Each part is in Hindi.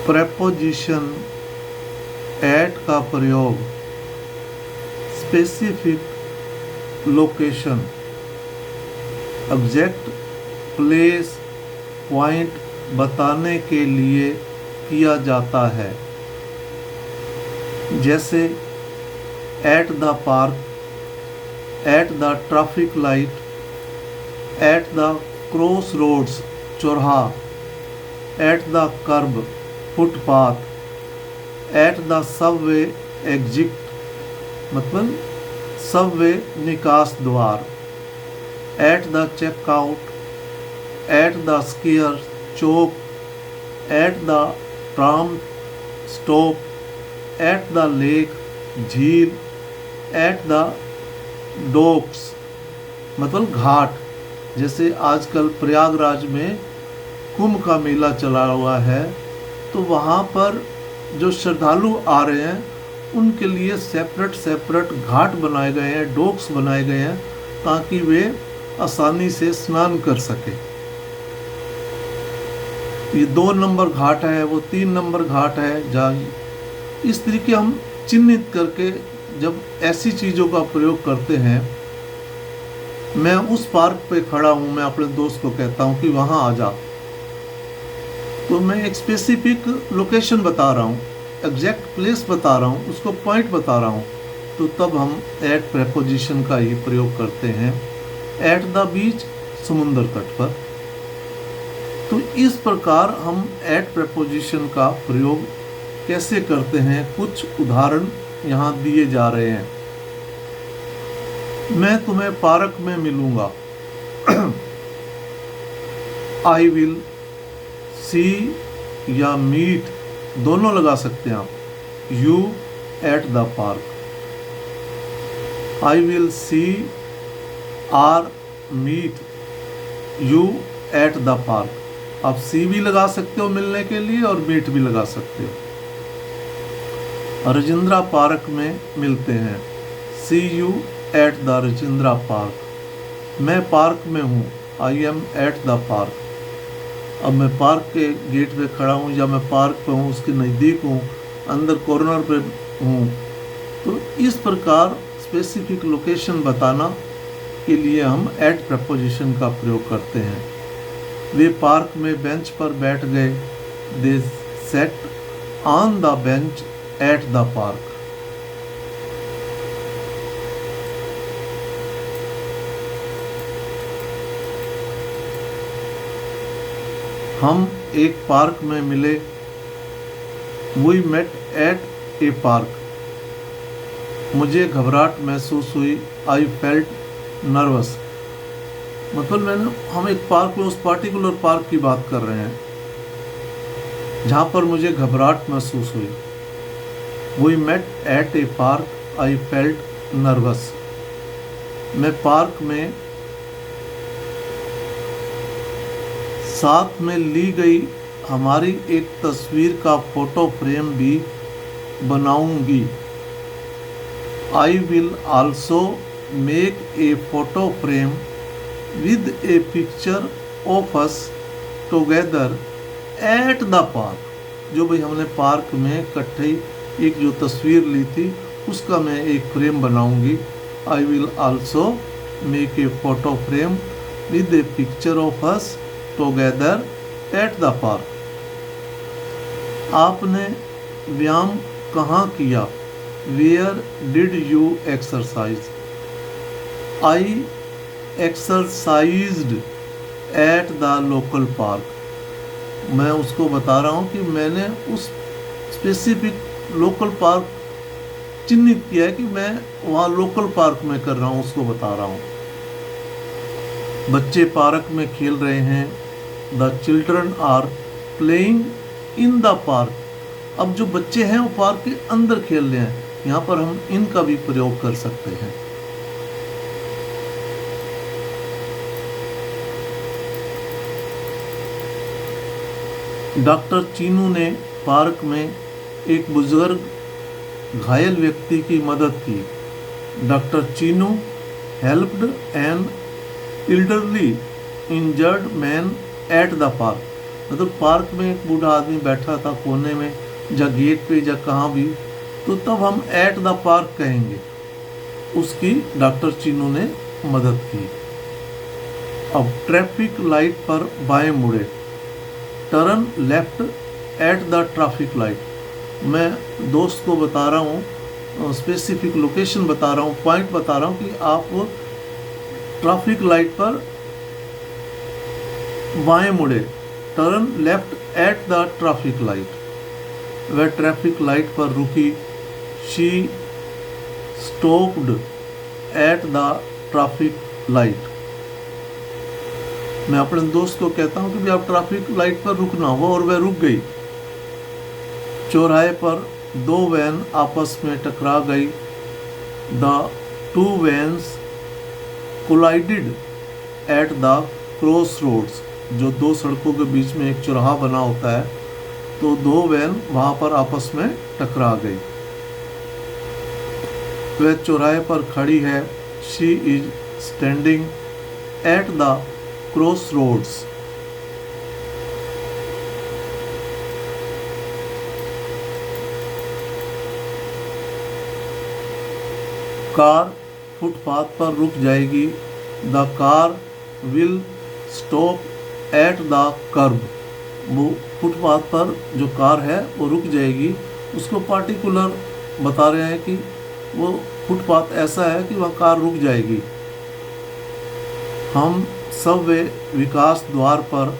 प्रेपोजिशन एट का प्रयोग specific location, exact place, point बताने के लिए किया जाता है। जैसे at the park, at the traffic light, at the crossroads चौराहा, एट द कर्ब फुटपाथ, एट द सबवे एग्जिट मतलब सबवे निकास द्वार, at the checkout, at the square चौक, at the tram stop, at the lake झील, एट द डॉक्स मतलब घाट। जैसे आजकल प्रयागराज में कुंभ का मेला चला हुआ है, तो वहाँ पर जो श्रद्धालु आ रहे हैं उनके लिए सेपरेट घाट बनाए गए हैं, डॉक्स बनाए गए हैं, ताकि वे आसानी से स्नान कर सके। ये 2 नंबर घाट है, वो 3 नंबर घाट है। जहाँ इस तरीके हम चिन्हित करके जब ऐसी चीज़ों का प्रयोग करते हैं, मैं उस पार्क पे खड़ा हूँ, मैं अपने दोस्त को कहता हूँ कि वहाँ आ जा, तो मैं एक स्पेसिफिक लोकेशन बता रहा हूँ, एग्जैक्ट प्लेस बता रहा हूँ, उसको पॉइंट बता रहा हूँ, तो तब हम एट प्रेपोजिशन का ही प्रयोग करते हैं। एट द बीच समुद्र तट पर। तो इस प्रकार हम एट प्रेपोजिशन का प्रयोग कैसे करते हैं, कुछ उदाहरण यहाँ दिए जा रहे हैं। मैं तुम्हें पार्क में मिलूंगा। आई विल सी या मीट दोनों लगा सकते हैं आप। You at the park. I will see or meet you at the park. आप सी भी लगा सकते हो मिलने के लिए और मीट भी लगा सकते हो। राजेंद्रा पार्क में मिलते हैं। See you at the Rajendra park. मैं पार्क में हूँ। I am at the park. अब मैं पार्क के गेट पे खड़ा हूँ या मैं पार्क पे हूँ, उसके नज़दीक हूँ, अंदर कॉर्नर पे हूँ। तो इस प्रकार स्पेसिफिक लोकेशन बताना के लिए हम एट प्रपोजिशन का प्रयोग करते हैं। वे पार्क में बेंच पर बैठ गए। They sat on the bench at the park. हम एक पार्क में मिले। We met at a park. मुझे घबराहट महसूस हुई। I felt nervous. मतलब हम एक पार्क में, उस पार्टिकुलर पार्क की बात कर रहे हैं जहाँ पर मुझे घबराहट महसूस हुई। We met at a park. I felt nervous. मैं पार्क में साथ में ली गई हमारी एक तस्वीर का फोटो फ्रेम भी बनाऊंगी। I will also make a photo frame with a picture of us together at the park. जो भाई हमने पार्क में इकट्ठे एक जो तस्वीर ली थी, उसका मैं एक फ्रेम बनाऊंगी। I will also make a photo frame with a picture of us together at the park. आपने व्यायाम कहाँ किया? Where did you exercise? I exercised at the local park. मैं उसको बता रहा हूँ कि मैंने उस स्पेसिफिक लोकल पार्क चिन्हित किया है कि मैं वहाँ लोकल पार्क में कर रहा हूँ, उसको बता रहा हूँ। बच्चे पार्क में खेल रहे हैं। The children are playing in the park. अब जो बच्चे हैं वो पार्क के अंदर खेल रहे हैं, यहाँ पर हम इनका भी प्रयोग कर सकते हैं। डॉक्टर चीनू ने पार्क में एक बुजुर्ग घायल व्यक्ति की मदद की। Doctor Cheenu helped an elderly injured man at the park। मतलब पार्क में एक बूढ़ा आदमी बैठा था कोने में, या गेट पे, या कहाँ भी, तो तब हम एट द पार्क कहेंगे। उसकी डॉक्टर चीनू ने मदद की। अब ट्रैफिक लाइट पर बाएं मुड़े, turn left eight the traffic light. मैं दोस्त को बता रहा हूँ, स्पेसिफिक लोकेशन बता रहा हूँ, पॉइंट बता रहा हूँ कि आप ट्रैफिक लाइट पर बाएं मुड़े, turn left eight the traffic light. वह ट्रैफिक लाइट पर रुकी, she stopped at the traffic light. मैं अपने दोस्त को कहता हूँ कि भी आप ट्रैफिक लाइट पर रुकना होगा, और वह रुक गई। चौराहे पर दो वैन आपस में टकरा गई, the two vans collided at the crossroads. जो दो सड़कों के बीच में एक चौराहा बना होता है, तो दो वैन वहाँ पर आपस में टकरा गई। वह चौराहे पर खड़ी है, she is standing at the crossroads. Car फुटपाथ पर रुक जाएगी, the car will stop at the kerb. वो फुटपाथ पर जो कार है वो रुक जाएगी। उसको पार्टिकुलर बता रहे हैं कि वो फुटपाथ ऐसा है कि वह कार रुक जाएगी। हम सब वे विकास द्वार पर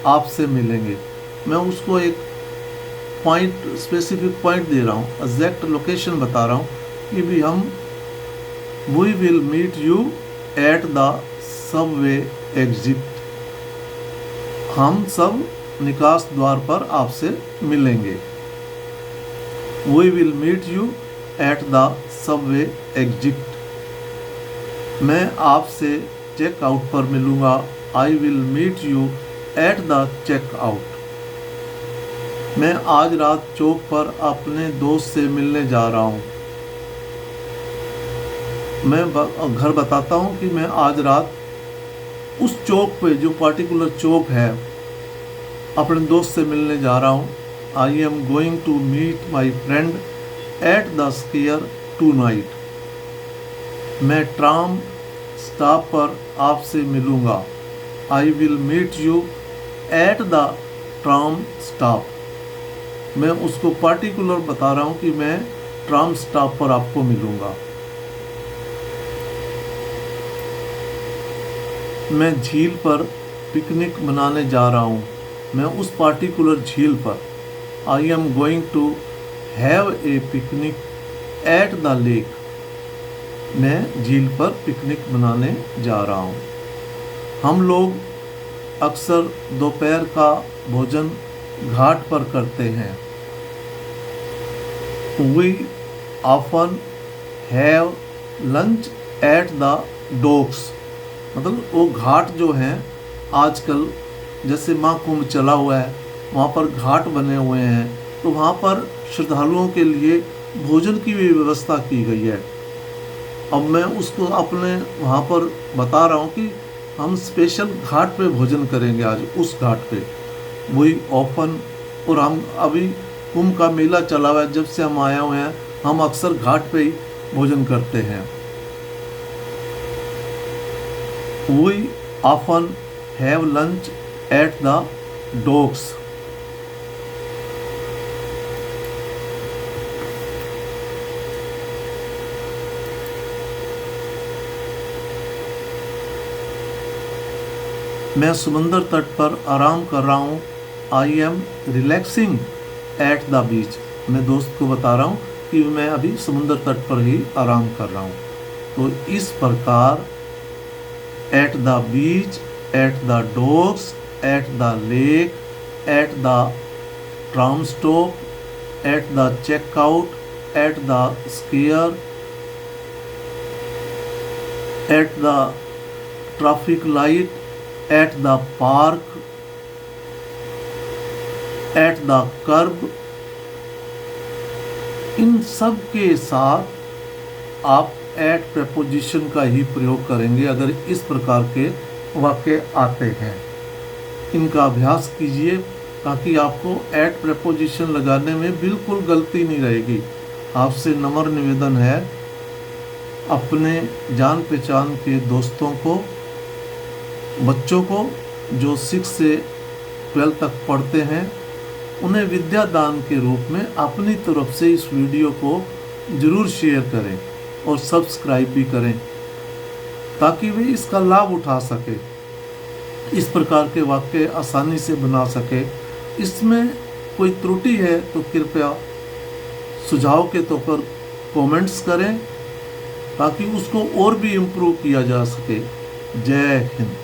आपसे मिलेंगे। मैं उसको एक पॉइंट, स्पेसिफिक पॉइंट दे रहा हूँ, एग्जैक्ट लोकेशन बता रहा हूँ कि भी हम we will meet you at the subway exit. हम सब निकास द्वार पर आपसे मिलेंगे। We will meet you at the subway exit. मैं आपसे चेक आउट पर मिलूंगा, I will meet you at the check out. मैं आज रात चौक पर अपने दोस्त से मिलने जा रहा हूँ। मैं घर बताता हूँ कि मैं आज रात उस चौक पे, जो पार्टिकुलर चौक है, अपने दोस्त से मिलने जा रहा हूँ। I am going to meet my friend at the square tonight. मैं ट्राम स्टॉप पर आपसे मिलूँगा, I will meet you at the tram stop. मैं उसको पार्टिकुलर बता रहा हूँ कि मैं ट्राम स्टॉप पर आपको मिलूँगा। मैं झील पर पिकनिक मनाने जा रहा हूँ। मैं उस पार्टिकुलर झील पर, I am going to have a picnic at the lake. मैं झील पर पिकनिक मनाने जा रहा हूँ। हम लोग अक्सर दोपहर का भोजन घाट पर करते हैं। We often have lunch at the docks. मतलब वो घाट जो हैं, आजकल जैसे महाकुंभ चला हुआ है, वहाँ पर घाट बने हुए हैं, तो वहाँ पर श्रद्धालुओं के लिए भोजन की भी व्यवस्था की गई है। अब मैं उसको अपने वहाँ पर बता रहा हूँ कि हम स्पेशल घाट पे भोजन करेंगे आज, उस घाट पे। वही ओपन, और हम अभी कुंभ का मेला चला हुआ है, जब से हम आए हुए हैं, हम अक्सर घाट पे ही भोजन करते हैं। We often have lunch at the docks. मैं समुंदर तट पर आराम कर रहा हूँ। I am relaxing at the beach. मैं दोस्त को बता रहा हूँ कि मैं अभी समुंदर तट पर ही आराम कर रहा हूँ। तो इस प्रकार at the beach, at the docks, at the lake, at the tram stop, at the checkout, at the square, at the traffic light, at the park, at the curb, इन सब के साथ आप एट प्रपोजिशन का ही प्रयोग करेंगे अगर इस प्रकार के वाक्य आते हैं। इनका अभ्यास कीजिए ताकि आपको एट प्रेपोजिशन लगाने में बिल्कुल गलती नहीं रहेगी। आपसे नम्र निवेदन है, अपने जान पहचान के दोस्तों को, बच्चों को जो 6 से 12 तक पढ़ते हैं, उन्हें विद्या दान के रूप में अपनी तरफ से इस वीडियो को ज़रूर शेयर करें और सब्सक्राइब भी करें ताकि वे इसका लाभ उठा सके, इस प्रकार के वाक्य आसानी से बना सके। इसमें कोई त्रुटि है तो कृपया सुझाव के तौर पर कमेंट्स करें ताकि उसको और भी इम्प्रूव किया जा सके। जय हिंद।